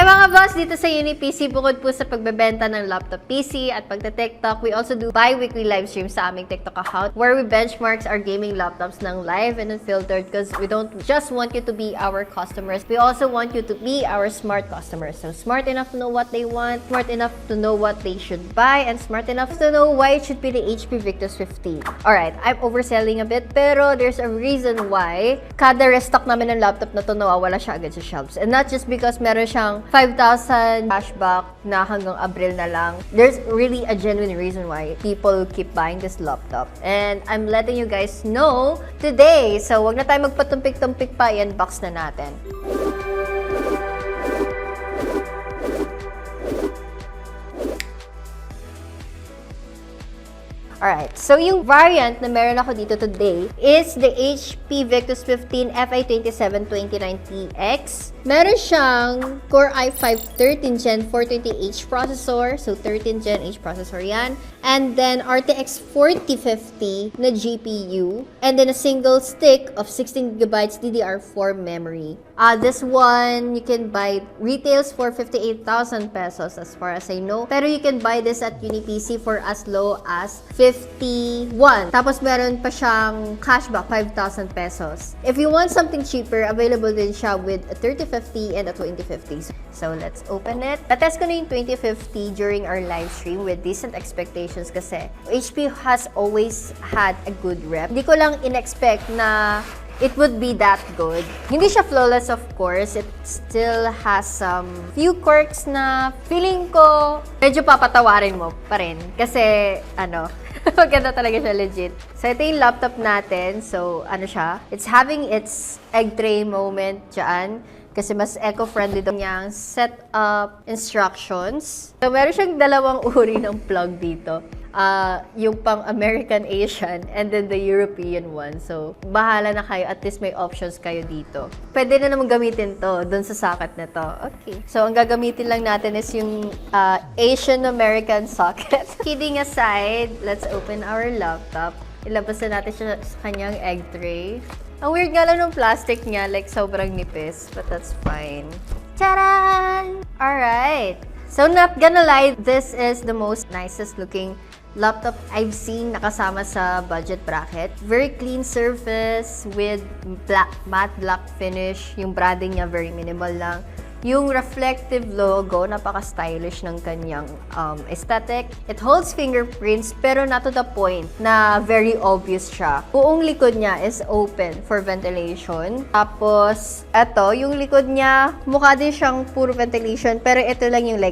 mga boss, dito sa UniPC, bukod po sa pagbebenta ng laptop PC at pagta-TikTok, we also do bi-weekly live stream sa aming TikTok account where we benchmarks our gaming laptops ng live and unfiltered because we don't just want you to be our customers. We also want you to be our smart customers. So smart enough to know what they want, smart enough to know what they should buy, and smart enough to know why it should be the HP VICTUS 15. Alright, I'm overselling a bit, pero there's a reason why kada restock namin ng laptop na to nawawala siya agad sa shelves. And not just because meron siyang 5,000 cashback na hanggang Abril na lang. There's really a genuine reason why people keep buying this laptop. And I'm letting you guys know today. So, wag na tayo magpatumpik-tumpik pa, i-unbox na natin. Alright, so yung variant na meron ako dito today is the HP VICTUS 15 Fi2729TX. Meron siyang Core i5 13 Gen 420H processor. So, 13 Gen H processor yan. And then, RTX 4050 na GPU. And then, a single stick of 16GB DDR4 memory. This one, you can buy retails for 58,000 pesos as far as I know. Pero you can buy this at UniPC for as low as 51. Tapos meron pa siyang cashback, 5,000 pesos. If you want something cheaper, available din siya with a 3050 and a 2050. So, let's open it. Natest ko na yung 2050 during our live stream with decent expectations kasi HP has always had a good rep. Hindi ko lang in-expect na it would be that good. Hindi siya flawless, of course. It still has some few quirks na feeling ko medyo papatawarin mo pa rin. Kasi, maganda talaga siya legit. So, ito yung laptop natin. So, siya? It's having its egg tray moment dyan. Kasi mas eco-friendly daw niyang setup instructions. So, meron siyang dalawang uri ng plug dito. Yung pang American Asian and then the European one. So, bahala na kayo. At least may options kayo dito. Pwede na naman gamitin to dun sa socket na to. Okay. So, ang gagamitin lang natin is yung Asian American socket. Kidding aside, let's open our laptop. Ilabas na natin siya sa kanyang egg tray. Ang weird nga lang ng plastic niya, like sobrang nipis. But that's fine. Charan! Alright. So, not gonna lie, this is the most nicest looking laptop I've seen nakasama sa budget bracket. Very clean surface with matte black finish. Yung branding niya very minimal lang. Yung reflective logo, napaka-stylish ng kanyang aesthetic. It holds fingerprints pero not to the point na very obvious siya. Buong likod niya is open for ventilation. Tapos, yung likod niya, mukha din siyang puro ventilation pero ito lang yung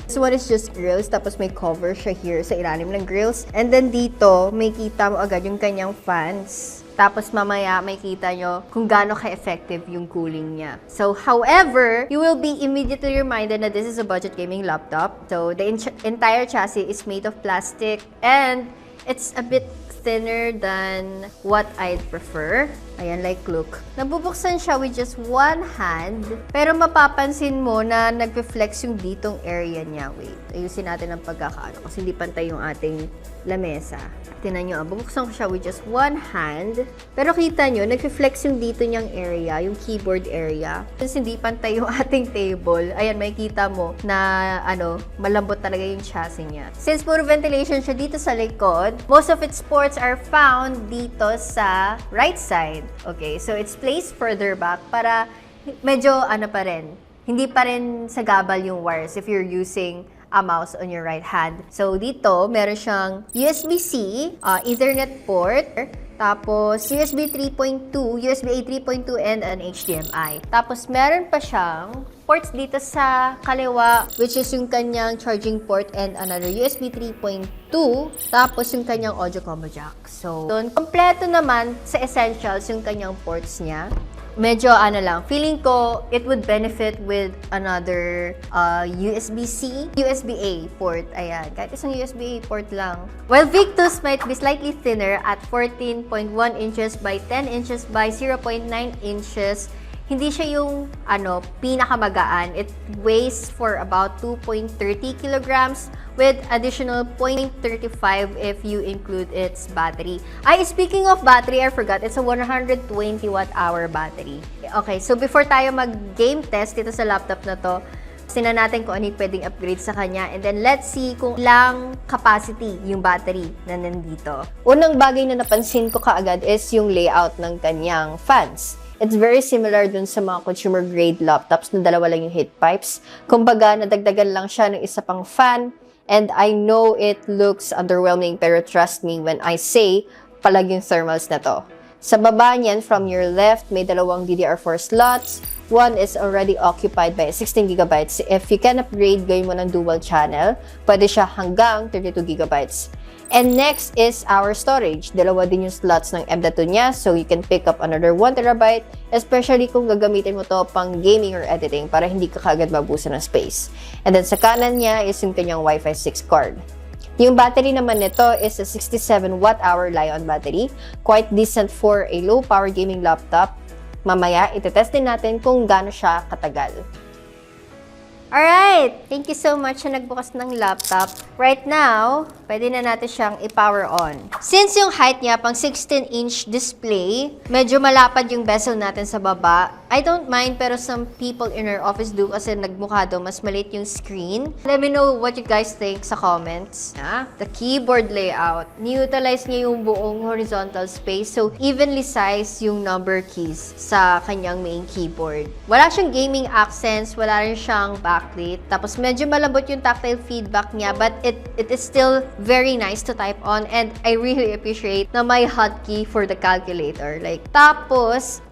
This one is just grills, tapos may cover siya here sa ilalim ng grills. And then dito, may kita mo agad yung kanyang fans. Tapos mamaya may kita nyo kung gaano ka-effective yung cooling niya. So, however, you will be immediately reminded na this is a budget gaming laptop. So, the entire chassis is made of plastic and it's a bit thinner than what I'd prefer. Ayan, like look. Nabubuksan siya with just one hand, pero mapapansin mo na nagpe-flex yung ditong area niya. Wait, ayusin natin ang pagkakaano kasi hindi pantay yung ating lamesa. Tingnan nyo, bubuksan ko siya with just one hand, pero kita nyo, nagpe-flex yung dito niyang area, yung keyboard area. Since hindi pantay yung ating table, ayan, makikita mo na malambot talaga yung chassis niya. Since puro ventilation siya dito sa likod, most of its ports are found dito sa right side. Okay, so it's placed further back para medyo pa rin. Hindi pa rin sagabal yung wires if you're using a mouse on your right hand. So dito, meron siyang USB-C, Ethernet port, tapos USB 3.2, USB-A 3.2, and an HDMI. Tapos meron pa siyang ports dito sa kaliwa, which is yung kanyang charging port and another USB 3.2, tapos yung kanyang audio combo jack. So, doon, kompleto naman sa essentials yung kanyang ports niya. Medyo lang, feeling ko it would benefit with another USB-C, USB-A port. Ayan, kahit isang USB-A port lang. While VICTUS might be slightly thinner at 14.1 inches by 10 inches by 0.9 inches, hindi siya yung pinakamagaan. It weighs for about 2.30 kilograms with additional 0.35 if you include its battery. Speaking of battery, I forgot, it's a 120 watt-hour battery. Okay, so before tayo mag-game test dito sa laptop na to, Tingnan natin kung ano yung pwedeng upgrade sa kanya. And then, let's see kung ilang capacity yung battery na nandito. Unang bagay na napansin ko kaagad is yung layout ng kanyang fans. It's very similar dun sa mga consumer-grade laptops na dalawa lang yung heat pipes. Kumbaga, nadagdagan lang siya ng isa pang fan. And I know it looks underwhelming, pero trust me when I say, palag yung thermals na to. Sa baba niyan, from your left, may dalawang DDR4 slots. One is already occupied by 16 GB. If you can upgrade, gawin mo ng dual channel, pwede siya hanggang 32 GB. And next is our storage. Dalawa din yung slots ng M.2 niya, so you can pick up another 1 TB, especially kung gagamitin mo to pang gaming or editing para hindi ka kagad mabusan ng space. And then sa kanan niya is yung kanyang Wi-Fi 6 card. Yung battery naman nito is a 67 watt-hour Li-on battery, quite decent for a low-power gaming laptop. Mamaya, itetest din natin kung gaano siya katagal. Alright! Thank you so much na nagbukas ng laptop. Right now, pwede na natin siyang i-power on. Since yung height niya pang 16-inch display, medyo malapad yung bezel natin sa baba. I don't mind, pero some people in our office do kasi nagmukha daw mas maliit yung screen. Let me know what you guys think sa comments. The keyboard layout. Ni-utilize niya yung buong horizontal space, so evenly sized yung number keys sa kanyang main keyboard. Wala siyang gaming accents, wala rin siyang backlit. Tapos medyo malambot yung tactile feedback niya, but it is still very nice to type on, and I really appreciate na may hotkey for the calculator. Like, tapos,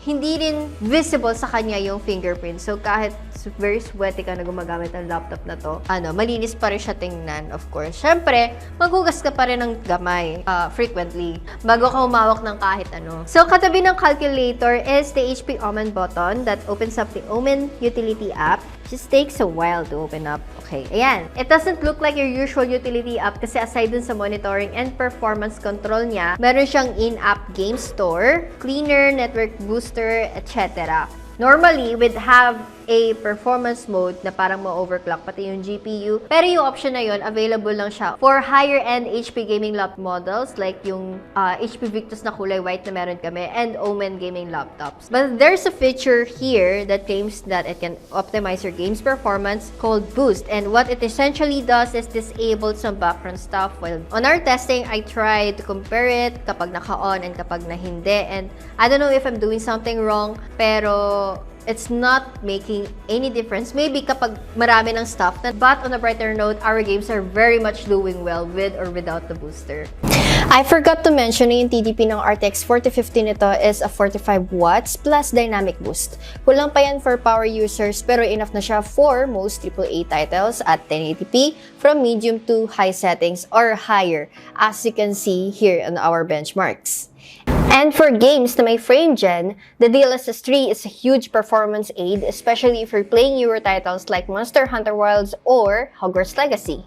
hindi rin visible sa kanya yung fingerprint. So, kahit very sweaty ka na gumagamit ng laptop na to, malinis pa rin siya tingnan, of course. Syempre, maghugas ka pa rin ng gamay frequently bago ka humawak ng kahit ano. So, katabi ng calculator is the HP Omen button that opens up the Omen Utility app. Just takes a while to open up. Okay, ayan. It doesn't look like your usual utility app kasi aside dun sa monitoring and performance control niya, meron siyang in-app game store, cleaner, network booster, etc. Normally, we'd have a performance mode na parang ma-overclock pati yung GPU. Pero yung option na yun, available lang siya for higher-end HP gaming laptop models like yung HP VICTUS na kulay white na meron kami and Omen gaming laptops. But there's a feature here that claims that it can optimize your game's performance called Boost. And what it essentially does is disable some background stuff. While on our testing, I tried to compare it kapag naka-on and kapag na hindi. And I don't know if I'm doing something wrong, pero it's not making any difference. Maybe kapag marami ng stuff. But on a brighter note, our games are very much doing well with or without the booster. I forgot to mention na yung TDP ng RTX 4050 nito is a 45 watts plus dynamic boost. Kulang pa yan for power users pero enough na siya for most AAA titles at 1080p from medium to high settings or higher, as you can see here on our benchmarks. And for games na may frame gen, the DLSS 3 is a huge performance aid, especially if you're playing newer titles like Monster Hunter Wilds or Hogwarts Legacy.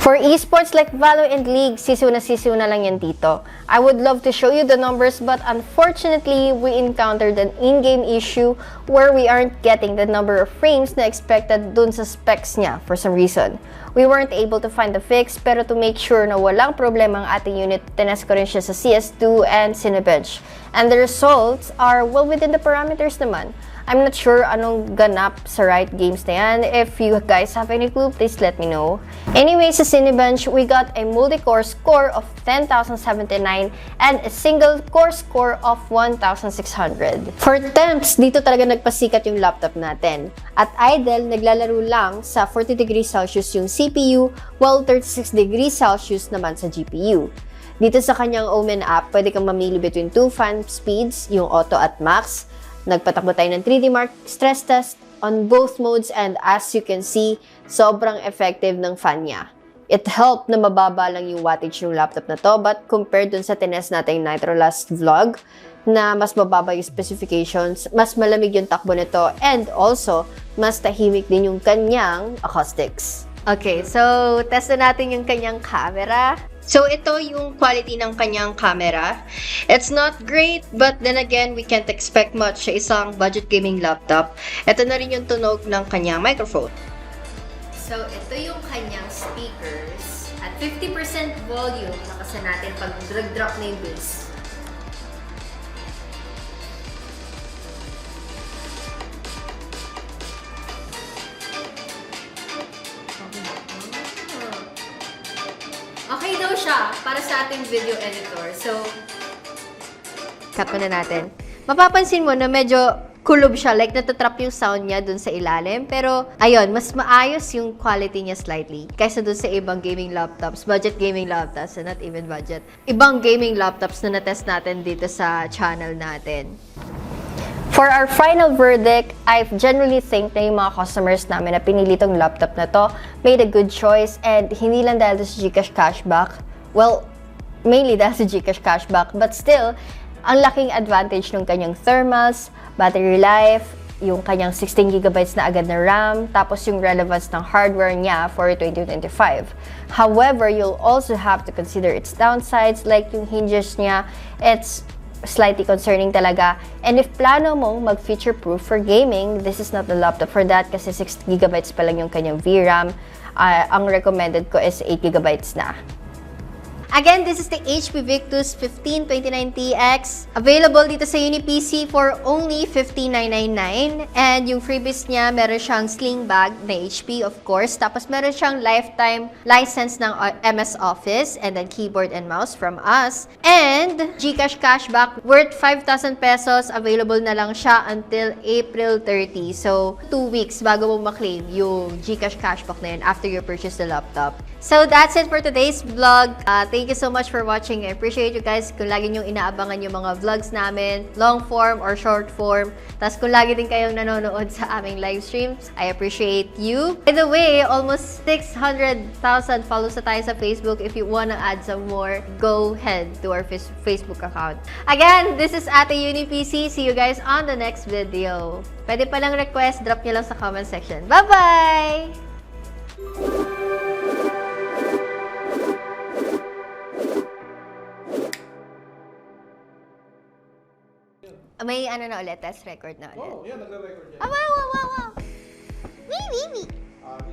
For esports like Valo and League, sisiw na lang yan dito. I would love to show you the numbers, but unfortunately, we encountered an in-game issue where we aren't getting the number of frames na expected dun sa specs niya for some reason. We weren't able to find the fix, pero to make sure na walang problema ang ating unit, tinest ko rin siya sa CS2 and Cinebench. And the results are well within the parameters naman. I'm not sure anong ganap sa Riot Games na yan. If you guys have any clue, please let me know. Anyway, sa Cinebench, we got a multi-core score of 10,079 and a single-core score of 1,600. For temps, dito talaga nagpasikat yung laptop natin. At idle, naglalaro lang sa 40 degrees Celsius yung CPU, while 36 degrees Celsius naman sa GPU. Dito sa kanyang Omen App, pwede kang mamili between two fan speeds, yung auto at max. Nagpatakbo tayo ng 3D Mark stress test on both modes, and as you can see, sobrang effective ng fan niya. It helped na mababa lang yung wattage ng laptop na to, but compared dun sa tinest natin Nitro last vlog, na mas mababa yung specifications, mas malamig yung takbo nito, and also, mas tahimik din yung kanyang acoustics. Okay, so test na natin yung kanyang camera. So, ito yung quality ng kanyang camera. It's not great, but then again, we can't expect much sa isang budget gaming laptop. Ito na rin yung tunog ng kanyang microphone. So, ito yung kanyang speakers. At 50% volume, nakasa natin pag drag-drop na yung bass. ready daw siya para sa ating video editor. So, cut na natin. Mapapansin mo na medyo kulob siya, like natatrap yung sound niya dun sa ilalim. Pero, ayun, mas maayos yung quality niya slightly kaysa dun sa ibang gaming laptops, budget gaming laptops, and not even budget. Ibang gaming laptops na natest natin dito sa channel natin. For our final verdict, I generally think na yung mga customers namin na pinili tong laptop na to made a good choice, and hindi lang dahil sa GCash Cashback. Well, mainly dahil sa GCash Cashback, but still, ang laking advantage ng kanyang thermals, battery life, yung kanyang 16GB na agad na RAM, tapos yung relevance ng hardware niya for 2025. However, you'll also have to consider its downsides, like yung hinges niya. It's slightly concerning talaga. And if plano mong mag-feature-proof for gaming, this is not the laptop for that kasi 6GB pa lang yung kanyang VRAM. Ang recommended ko is 8GB na. Again, this is the HP VICTUS 1529TX. Available dito sa UniPC for only $15,999. And yung freebies niya, meron siyang sling bag na HP, of course. Tapos meron siyang lifetime license ng MS Office and then keyboard and mouse from us. And GCash Cashback worth 5,000 pesos. Available na lang siya until April 30. So, 2 weeks bago mo maklaim yung GCash Cashback na yun after you purchase the laptop. So, that's it for today's vlog. Thank you so much for watching. I appreciate you guys kung lagi niyong inaabangan yung mga vlogs namin, long form or short form. Tapos kung lagi din kayong nanonood sa aming live streams, I appreciate you. By the way, almost 600,000 follows na tayo sa Facebook. If you wanna add some more, go ahead to our Facebook account. Again, this is Ate UniPC. See you guys on the next video. Pwede palang request, drop nyo lang sa comment section. Bye-bye! May ano na ulit, test record na ulit. Oh, yan, nagre-record yan. Wow! Wee!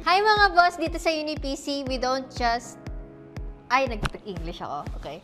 Hi mga boss, dito sa UniPC, we don't just... Ay, nag-English ako. Okay.